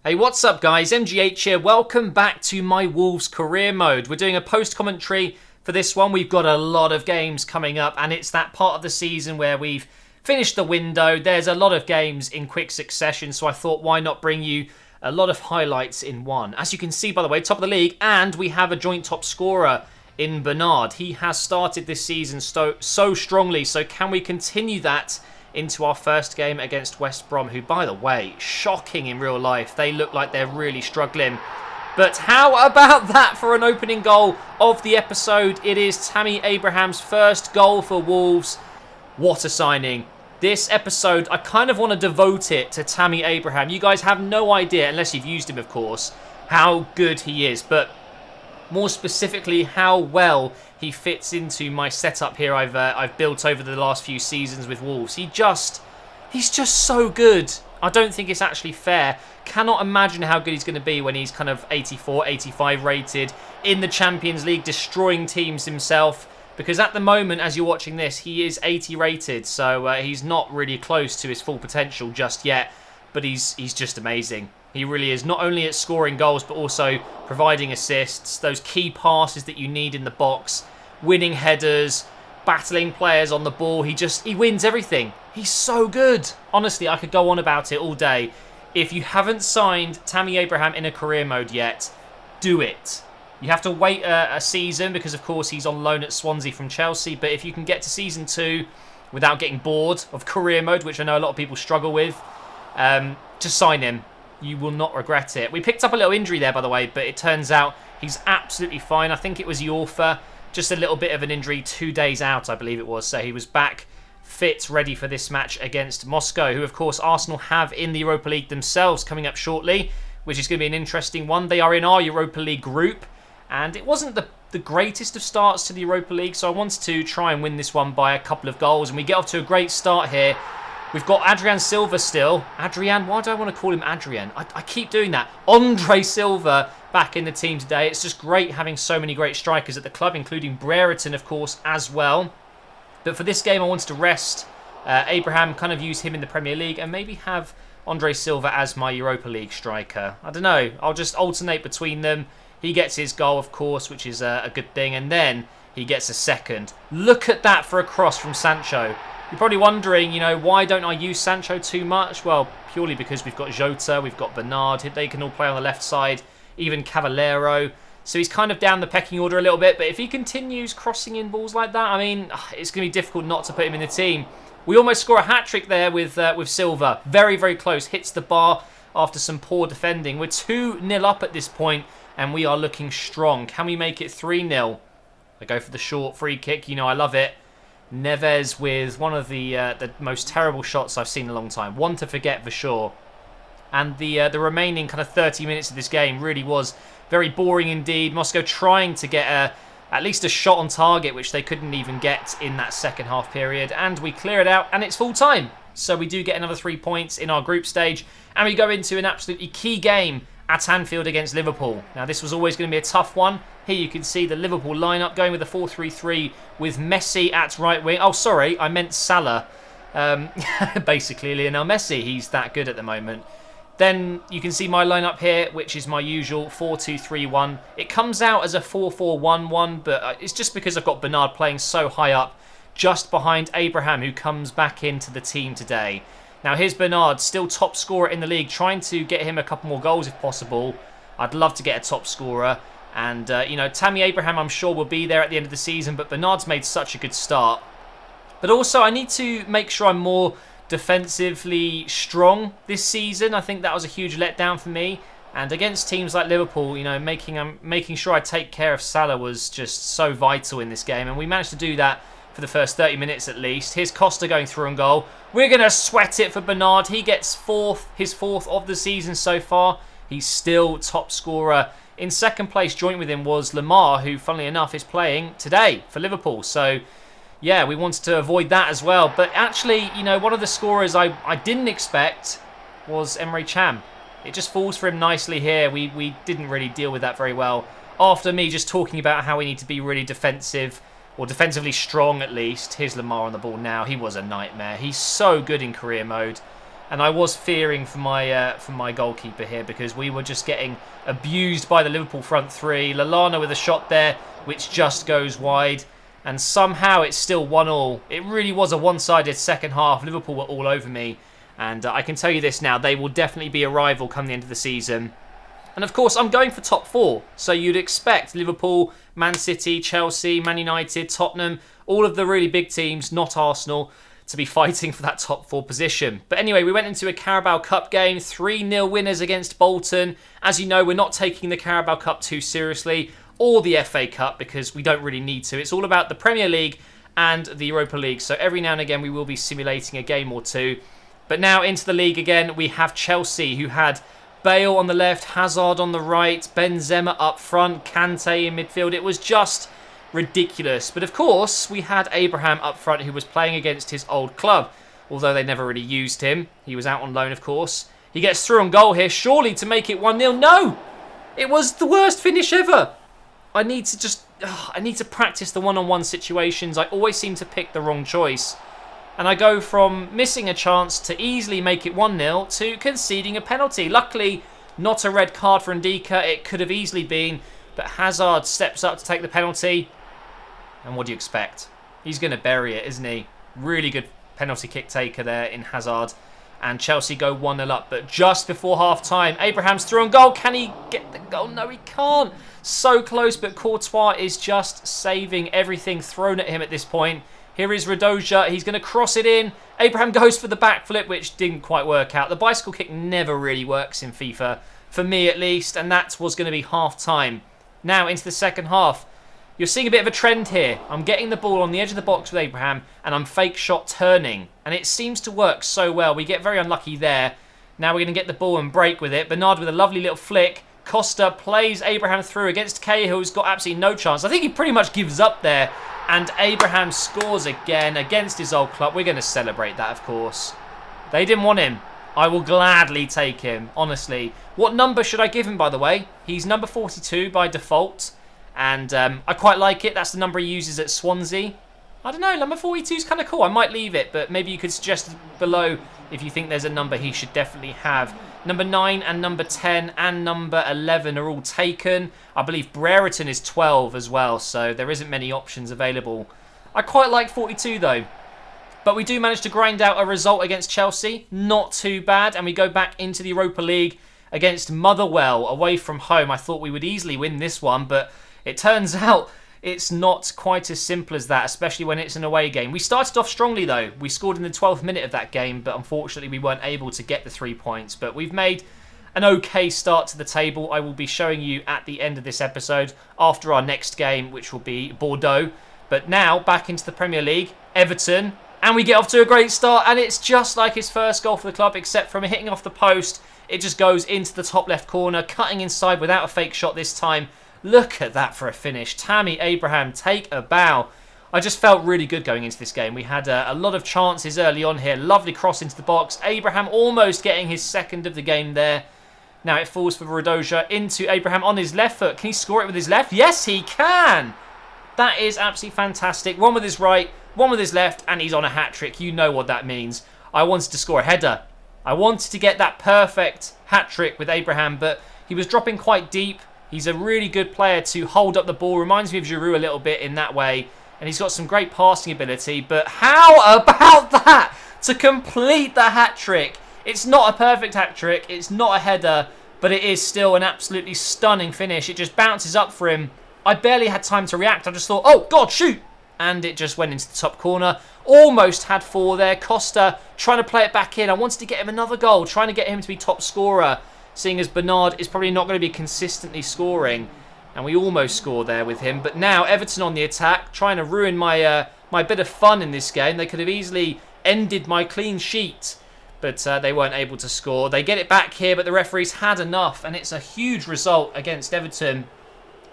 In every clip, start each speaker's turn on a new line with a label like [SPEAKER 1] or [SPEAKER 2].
[SPEAKER 1] Hey, what's up guys? MGH here. Welcome back to my Wolves career mode. We're doing a post-commentary for this one. We've got a lot of games coming up and it's that part of the season where we've finished the window. There's a lot of games in quick succession, so I thought why not bring you a lot of highlights in one. As you can see, by the way, top of the league, and we have a joint top scorer in Bernard. He has started this season so strongly, so can we continue that into our first game against West Brom, who, by the way, shocking in real life. They look like they're really struggling. But how about that for an opening goal of the episode? It is Tammy Abraham's first goal for Wolves. What a signing. This episode, I kind of want to devote it to Tammy Abraham. You guys have no idea, unless you've used him, of course, how good he is. But more specifically, how well he fits into my setup here I've built over the last few seasons with Wolves. He's just so good. I don't think it's actually fair. Cannot imagine how good he's going to be when he's kind of 84, 85 rated in the Champions League, destroying teams himself. Because at the moment, as you're watching this, he is 80 rated, so he's not really close to his full potential just yet. But he's just amazing. He really is, not only at scoring goals, but also providing assists, those key passes that you need in the box, winning headers, battling players on the ball. He wins everything. He's so good. Honestly, I could go on about it all day. If you haven't signed Tammy Abraham in a career mode yet, do it. You have to wait a season because, of course, he's on loan at Swansea from Chelsea. But if you can get to season 2 without getting bored of career mode, which I know a lot of people struggle with, just sign him. You will not regret it. We picked up a little injury there, by the way, but it turns out he's absolutely fine. I think it was Yorfa, just a little bit of an injury, 2 days out, I believe it was. So he was back fit, ready for this match against Moscow, who, of course, Arsenal have in the Europa League themselves coming up shortly, which is going to be an interesting one. They are in our Europa League group, and it wasn't the greatest of starts to the Europa League, so I wanted to try and win this one by a couple of goals, and we get off to a great start here. We've got Adrian Silva still. Adrian, why do I want to call him Adrian? I keep doing that. Andre Silva back in the team today. It's just great having so many great strikers at the club, including Brereton, of course, as well. But for this game, I wanted to rest Abraham, kind of use him in the Premier League, and maybe have Andre Silva as my Europa League striker. I don't know. I'll just alternate between them. He gets his goal, of course, which is a good thing, and then he gets a second. Look at that for a cross from Sancho. You're probably wondering, why don't I use Sancho too much? Well, purely because we've got Jota, we've got Bernard. They can all play on the left side, even Cavallero. So he's kind of down the pecking order a little bit. But if he continues crossing in balls like that, I mean, it's going to be difficult not to put him in the team. We almost score a hat-trick there with Silva. Very, very close. Hits the bar after some poor defending. We're 2-0 up at this point, and we are looking strong. Can we make it 3-0? I go for the short free kick. I love it. Neves with one of the most terrible shots I've seen in a long time. One to forget for sure. And the remaining kind of 30 minutes of this game really was very boring indeed. Moscow trying to get at least a shot on target, which they couldn't even get in that second half period. And we clear it out, and it's full time. So we do get another 3 points in our group stage. And we go into an absolutely key game at Anfield against Liverpool. Now, this was always going to be a tough one. Here you can see the Liverpool lineup going with a 4-3-3 with Messi at right wing. Oh, sorry, I meant Salah. Basically, Lionel Messi. He's that good at the moment. Then you can see my lineup here, which is my usual 4-2-3-1. It comes out as a 4-4-1-1, but it's just because I've got Bernard playing so high up, just behind Abraham, who comes back into the team today. Now, here's Bernard, still top scorer in the league, trying to get him a couple more goals if possible. I'd love to get a top scorer. And, Tammy Abraham, I'm sure, will be there at the end of the season, but Bernard's made such a good start. But also, I need to make sure I'm more defensively strong this season. I think that was a huge letdown for me. And against teams like Liverpool, making sure I take care of Salah was just so vital in this game. And we managed to do that for the first 30 minutes at least. Here's Costa going through on goal. We're going to sweat it for Bernard. He gets his fourth of the season so far. He's still top scorer. In second place, joint with him was Lamar, who, funnily enough, is playing today for Liverpool. So, yeah, we wanted to avoid that as well. But actually, one of the scorers I didn't expect was Emre Can. It just falls for him nicely here. We didn't really deal with that very well. After me just talking about how we need to be really defensive, or defensively strong at least. Here's Lamar on the ball now. He was a nightmare. He's so good in career mode. And I was fearing for my goalkeeper here, because we were just getting abused by the Liverpool front three. Lallana with a shot there, which just goes wide. And somehow it's still 1-1. It really was a one-sided second half. Liverpool were all over me. And I can tell you this now, they will definitely be a rival come the end of the season. And of course, I'm going for top 4. So you'd expect Liverpool, Man City, Chelsea, Man United, Tottenham, all of the really big teams, not Arsenal, to be fighting for that top 4 position. But anyway, we went into a Carabao Cup game, 3-0 winners against Bolton. As you know, we're not taking the Carabao Cup too seriously, or the FA Cup, because we don't really need to. It's all about the Premier League and the Europa League. So every now and again, we will be simulating a game or two. But now into the league again, we have Chelsea, who had Bale on the left, Hazard on the right, Benzema up front, Kante in midfield. It was just ridiculous. But of course, we had Abraham up front, who was playing against his old club, although they never really used him. He was out on loan, of course. He gets through on goal here, surely to make it 1-0. No! It was the worst finish ever. I need to practice the one-on-one situations. I always seem to pick the wrong choice. And I go from missing a chance to easily make it 1-0 to conceding a penalty. Luckily, not a red card for Ndika. It could have easily been. But Hazard steps up to take the penalty. And what do you expect? He's going to bury it, isn't he? Really good penalty kick taker there in Hazard. And Chelsea go 1-0 up. But just before half-time, Abraham's through on goal. Can he get the goal? No, he can't. So close, but Courtois is just saving everything thrown at him at this point. Here is Radoja. He's going to cross it in. Abraham goes for the backflip, which didn't quite work out. The bicycle kick never really works in FIFA, for me at least, and that was going to be half-time. Now into the second half. You're seeing a bit of a trend here. I'm getting the ball on the edge of the box with Abraham, and I'm fake shot turning. And it seems to work so well. We get very unlucky there. Now we're going to get the ball and break with it. Bernard with a lovely little flick. Costa plays Abraham through against Cahill, who's got absolutely no chance. I think he pretty much gives up there. And Abraham scores again against his old club. We're going to celebrate that, of course. They didn't want him. I will gladly take him, honestly. What number should I give him, by the way? He's number 42 by default. And I quite like it. That's the number he uses at Swansea. I don't know, number 42 is kind of cool. I might leave it, but maybe you could suggest below if you think there's a number he should definitely have. Number 9 and number 10 and number 11 are all taken. I believe Brereton is 12 as well, so there isn't many options available. I quite like 42 though. But we do manage to grind out a result against Chelsea. Not too bad. And we go back into the Europa League against Motherwell away from home. I thought we would easily win this one, but it turns out it's not quite as simple as that, especially when it's an away game. We started off strongly though. We scored in the 12th minute of that game, but unfortunately we weren't able to get the 3 points. But we've made an okay start to the table. I will be showing you at the end of this episode after our next game, which will be Bordeaux. But now back into the Premier League, Everton, and we get off to a great start, and it's just like his first goal for the club, except from hitting off the post, it just goes into the top left corner, cutting inside without a fake shot this time. Look at that for a finish. Tammy Abraham, take a bow. I just felt really good going into this game. We had a lot of chances early on here. Lovely cross into the box. Abraham almost getting his second of the game there. Now it falls for Radoja into Abraham on his left foot. Can he score it with his left? Yes, he can. That is absolutely fantastic. One with his right, one with his left, and he's on a hat-trick. You know what that means. I wanted to score a header. I wanted to get that perfect hat-trick with Abraham, but he was dropping quite deep. He's a really good player to hold up the ball. Reminds me of Giroud a little bit in that way. And he's got some great passing ability. But how about that? To complete the hat-trick. It's not a perfect hat-trick. It's not a header. But it is still an absolutely stunning finish. It just bounces up for him. I barely had time to react. I just thought, oh, God, shoot. And it just went into the top corner. Almost had 4 there. Costa trying to play it back in. I wanted to get him another goal. Trying to get him to be top scorer. Seeing as Bernard is probably not going to be consistently scoring. And we almost scored there with him. But now Everton on the attack, trying to ruin my my bit of fun in this game. They could have easily ended my clean sheet. But they weren't able to score. They get it back here, but the referees had enough. And it's a huge result against Everton,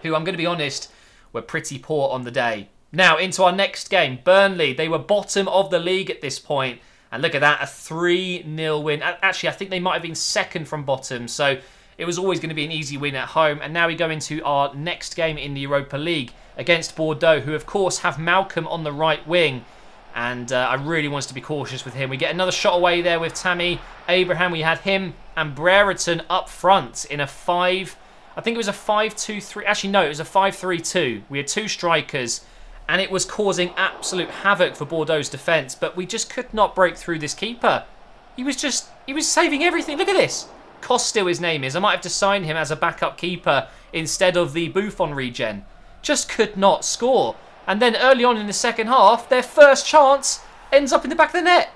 [SPEAKER 1] who, I'm going to be honest, were pretty poor on the day. Now, into our next game. Burnley, they were bottom of the league at this point. And look at that, a 3-0 win. Actually, I think they might have been second from bottom. So it was always going to be an easy win at home. And now we go into our next game in the Europa League against Bordeaux, who, of course, have Malcolm on the right wing. And I really wanted to be cautious with him. We get another shot away there with Tammy Abraham. We had him and Brereton up front in a 5... I think it was a 5-2-3. Actually, no, it was a 5-3-2. We had 2 strikers, and it was causing absolute havoc for Bordeaux's defence. But we just could not break through this keeper. He was saving everything. Look at this. Costil, his name is. I might have to sign him as a backup keeper instead of the Buffon regen. Just could not score. And then early on in the second half, their first chance ends up in the back of the net.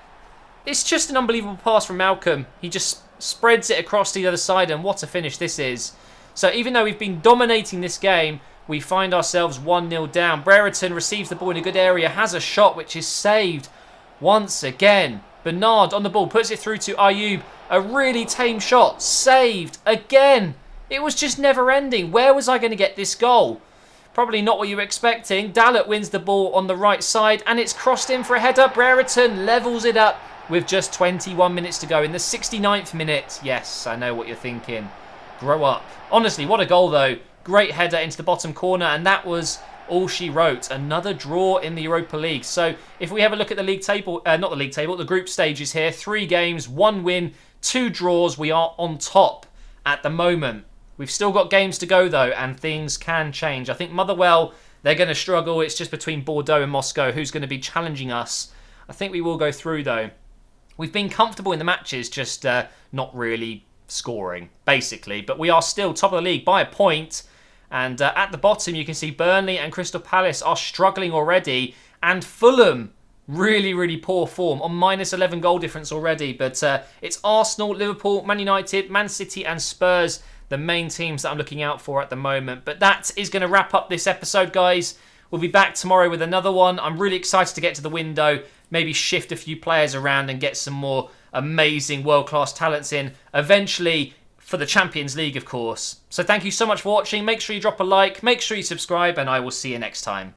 [SPEAKER 1] It's just an unbelievable pass from Malcolm. He just spreads it across to the other side, and what a finish this is. So even though we've been dominating this game, we find ourselves 1-0 down. Brereton receives the ball in a good area, has a shot which is saved once again. Bernard on the ball, puts it through to Ayoub. A really tame shot, saved again. It was just never ending. Where was I going to get this goal? Probably not what you were expecting. Dalot wins the ball on the right side, and it's crossed in for a header. Brereton levels it up with just 21 minutes to go in the 69th minute. Yes, I know what you're thinking. Grow up. Honestly, what a goal though. Great header into the bottom corner, and that was all she wrote. Another draw in the Europa League. So if we have a look at the league table, not the league table, the group stages here. 3 games, 1 win, 2 draws. We are on top at the moment. We've still got games to go though, and things can change. I think Motherwell, they're going to struggle. It's just between Bordeaux and Moscow who's going to be challenging us. I think we will go through though. We've been comfortable in the matches, just not really scoring, basically. But we are still top of the league by a point. And at the bottom, you can see Burnley and Crystal Palace are struggling already. And Fulham, really, really poor form on minus 11 goal difference already. But it's Arsenal, Liverpool, Man United, Man City and Spurs, the main teams that I'm looking out for at the moment. But that is going to wrap up this episode, guys. We'll be back tomorrow with another one. I'm really excited to get to the window, maybe shift a few players around and get some more amazing world-class talents in, eventually for the Champions League, of course. So thank you so much for watching. Make sure you drop a like, make sure you subscribe, and I will see you next time.